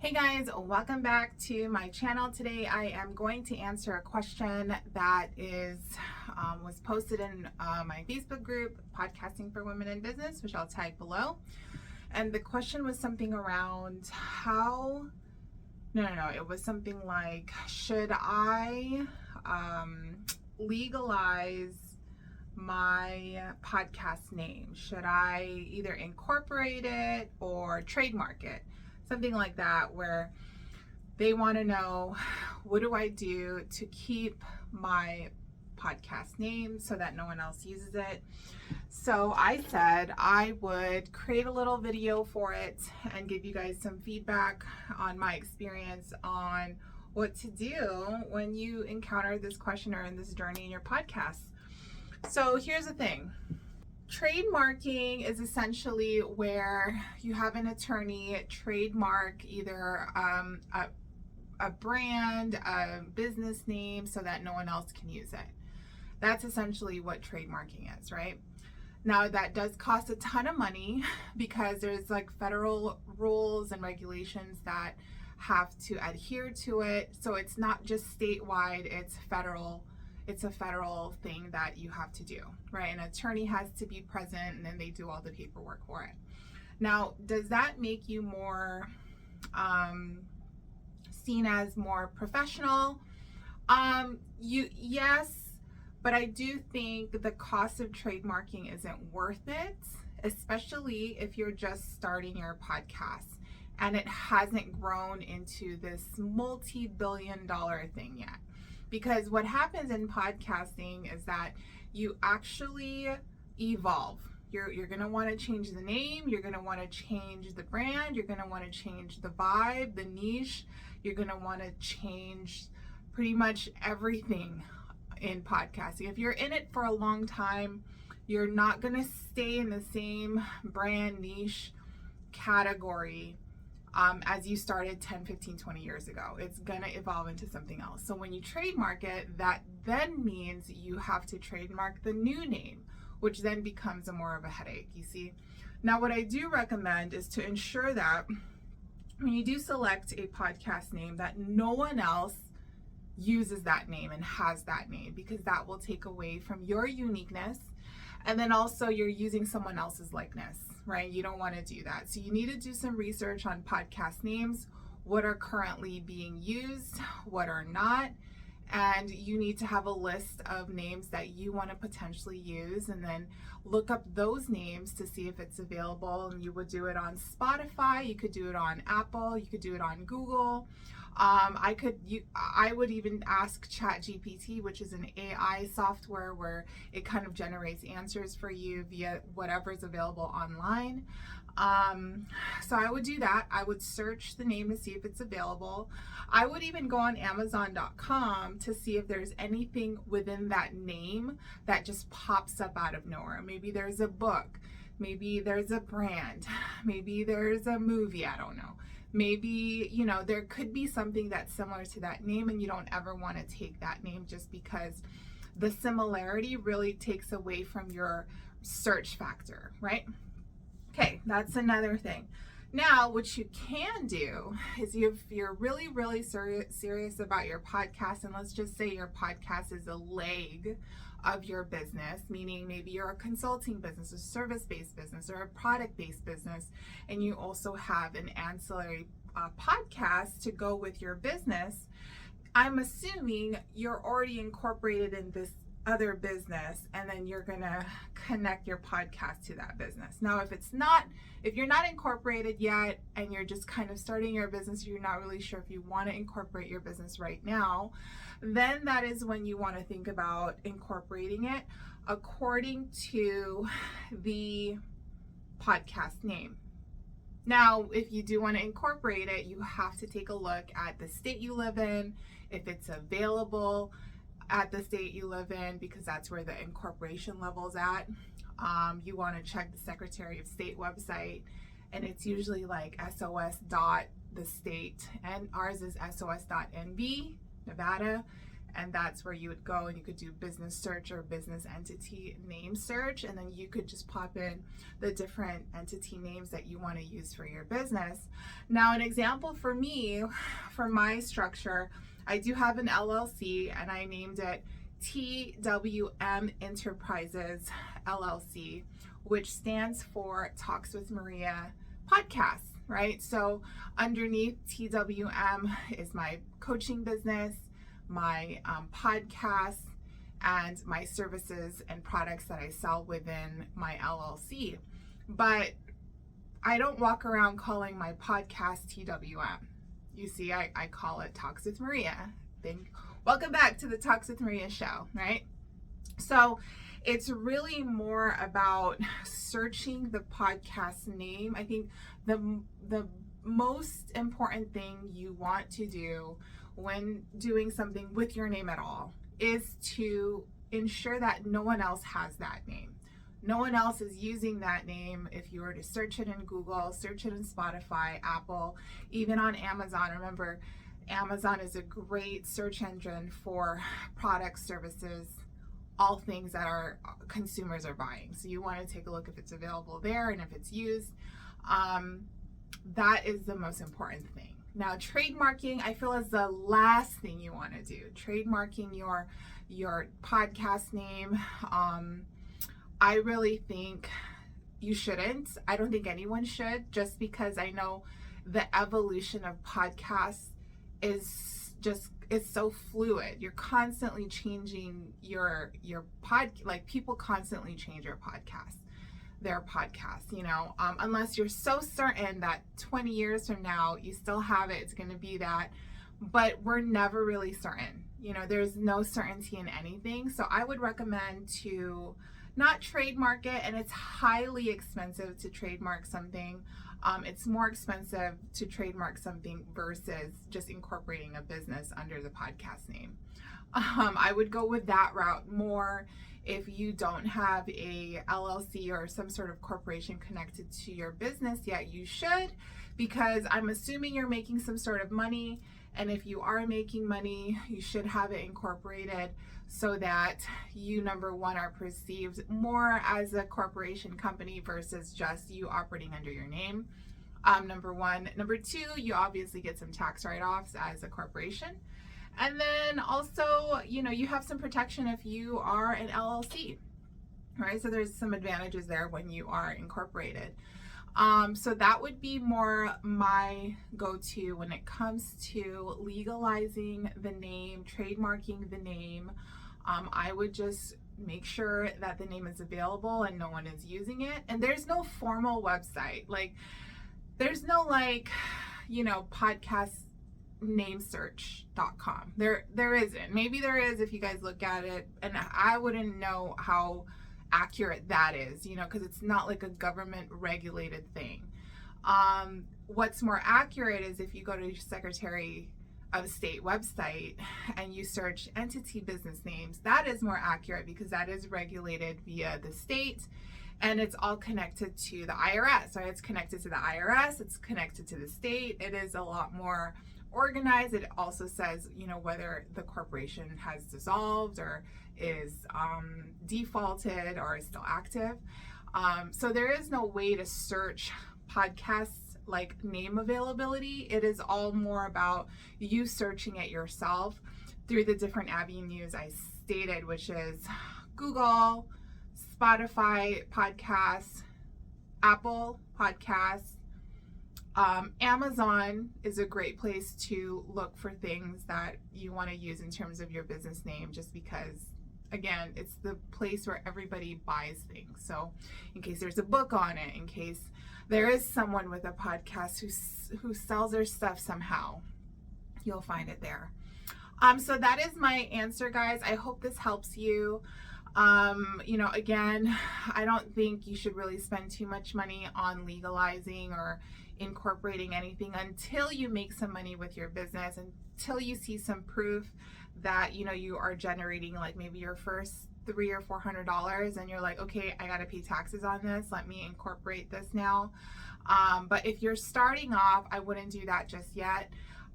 Hey guys, welcome back to my channel. Today I am going to answer a question that was posted in my Facebook group, Podcasting for Women in Business, which I'll tag below. And the question was something around it was something like, should I legalize my podcast name? Should I either incorporate it or trademark it? Something like that, where they want to know, what do I do to keep my podcast name so that no one else uses it? So I said I would create a little video for it and give you guys some feedback on my experience on what to do when you encounter this question or in this journey in your podcast. So here's the thing. Trademarking is essentially where you have an attorney trademark either a brand, a business name, so that no one else can use it. That's essentially what trademarking is, right? Now that does cost a ton of money because there's like federal rules and regulations that have to adhere to it. So it's not just statewide, it's federal. It's a federal thing that you have to do, right? An attorney has to be present and then they do all the paperwork for it. Now, does that make you more seen as more professional? Yes, but I do think the cost of trademarking isn't worth it, especially if you're just starting your podcast and it hasn't grown into this multi-billion-dollar thing yet. Because what happens in podcasting is that you actually evolve. You're going to want to change the name. You're going to want to change the brand. You're going to want to change the vibe, the niche. You're going to want to change pretty much everything in podcasting. If you're in it for a long time, you're not going to stay in the same brand niche category as you started 10, 15, 20 years ago. It's going to evolve into something else. So when you trademark it, that then means you have to trademark the new name, which then becomes more of a headache, you see. Now, what I do recommend is to ensure that when you do select a podcast name, that no one else uses that name and has that name, because that will take away from your uniqueness. And then also you're using someone else's likeness, right? You don't want to do that. So you need to do some research on podcast names, what are currently being used, what are not. And you need to have a list of names that you want to potentially use, and then look up those names to see if it's available. And you would do it on Spotify, you could do it on Apple, you could do it on Google. I would even ask ChatGPT, which is an AI software where it kind of generates answers for you via whatever's available online. So I would do that. I would search the name to see if it's available. I would even go on Amazon.com to see if there's anything within that name that just pops up out of nowhere. Maybe there's a book, maybe there's a brand, maybe there's a movie, I don't know. Maybe, there could be something that's similar to that name, and you don't ever want to take that name just because the similarity really takes away from your search factor, right? Okay, that's another thing. Now, what you can do is, if you're really, really serious about your podcast, and let's just say your podcast is a leg of your business, meaning maybe you're a consulting business, a service-based business, or a product-based business, and you also have an ancillary podcast to go with your business, I'm assuming you're already incorporated in this other business, and then you're gonna connect your podcast to that business. Now, if you're not incorporated yet and you're just kind of starting your business, you're not really sure if you want to incorporate your business right now, then that is when you want to think about incorporating it according to the podcast name. Now, if you do want to incorporate it, you have to take a look at the state you live in, if it's available at the state you live in, because that's where the incorporation level's at. You want to check the Secretary of State website, and it's usually like sos.the state, and ours is sos.nb, Nevada, and that's where you would go and you could do business search or business entity name search, and then you could just pop in the different entity names that you want to use for your business. Now, an example for me, for my structure, I do have an LLC and I named it TWM Enterprises LLC, which stands for Talks with Maria Podcast, right? So underneath TWM is my coaching business, my podcast, and my services and products that I sell within my LLC. But I don't walk around calling my podcast TWM. You see, I call it Talks with Maria. Welcome back to the Talks with Maria show, right? So it's really more about searching the podcast name. I think the most important thing you want to do when doing something with your name at all is to ensure that no one else has that name. No one else is using that name. If you were to search it in Google, search it in Spotify, Apple, even on Amazon. Remember, Amazon is a great search engine for products, services, all things that our consumers are buying. So you want to take a look if it's available there and if it's used. That is the most important thing. Now, trademarking, I feel, is the last thing you want to do. Trademarking your podcast name. I really think you shouldn't. I don't think anyone should, just because I know the evolution of podcasts is so fluid. You're constantly changing your like people constantly change their podcast, unless you're so certain that 20 years from now you still have it, it's going to be that. But we're never really certain. There's no certainty in anything. So I would recommend to not trademark it, and it's highly expensive to trademark something. It's more expensive to trademark something versus just incorporating a business under the podcast name. I would go with that route more. If you don't have a LLC or some sort of corporation connected to your business yet, you should, because I'm assuming you're making some sort of money. And if you are making money, you should have it incorporated so that you, number one, are perceived more as a corporation company versus just you operating under your name. Number one. Number two, you obviously get some tax write-offs as a corporation. And then also, you have some protection if you are an LLC, right? So there's some advantages there when you are incorporated. So that would be more my go-to when it comes to legalizing the name, trademarking the name. I would just make sure that the name is available and no one is using it. And there's no formal website. There's no podcast namesearch.com. There isn't. Maybe there is if you guys look at it, and I wouldn't know how accurate that is, because it's not like a government regulated thing. What's more accurate is if you go to your Secretary of State website and you search entity business names. That is more accurate because that is regulated via the state, and it's all connected to the IRS, right? It's connected to the IRS, it's connected to the state. It is a lot more organized. It also says, whether the corporation has dissolved or is defaulted or is still active. So there is no way to search podcasts like name availability. It is all more about you searching it yourself through the different avenues I stated, which is Google, Spotify podcasts, Apple podcasts. Amazon is a great place to look for things that you want to use in terms of your business name, just because, again, it's the place where everybody buys things. So in case there's a book on it, in case there is someone with a podcast who sells their stuff somehow, you'll find it there. So that is my answer, guys. I hope this helps you. Again, I don't think you should really spend too much money on legalizing or incorporating anything until you make some money with your business, until you see some proof that you are generating like maybe your first $300 or $400, and you're like, okay, I gotta pay taxes on this, let me incorporate this now. But if you're starting off, I wouldn't do that just yet.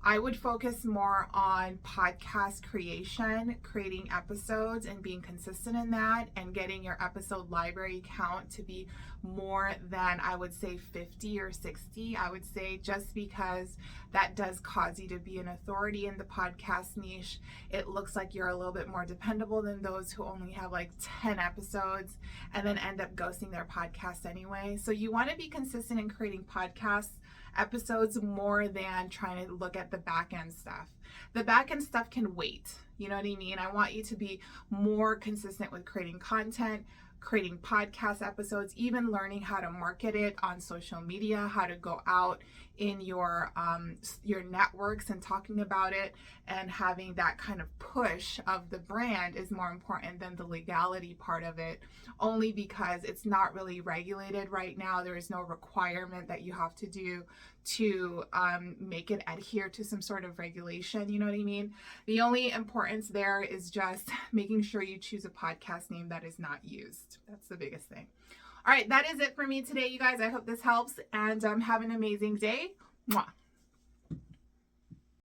I would focus more on podcast creation, creating episodes and being consistent in that, and getting your episode library count to be more than, I would say, 50 or 60. I would say, just because that does cause you to be an authority in the podcast niche. It looks like you're a little bit more dependable than those who only have like 10 episodes and then end up ghosting their podcast anyway. So you want to be consistent in creating podcasts episodes more than trying to look at the back end stuff. The back end stuff can wait. You know what I mean? I want you to be more consistent with creating content, creating podcast episodes, even learning how to market it on social media, how to go out in your networks and talking about it, and having that kind of push of the brand is more important than the legality part of it, only because it's not really regulated right now. There is no requirement that you have to do to make it adhere to some sort of regulation. You know what I mean? The only importance there is just making sure you choose a podcast name that is not used. That's the biggest thing. All right, that is it for me today, you guys. I hope this helps, and have an amazing day. Mwah.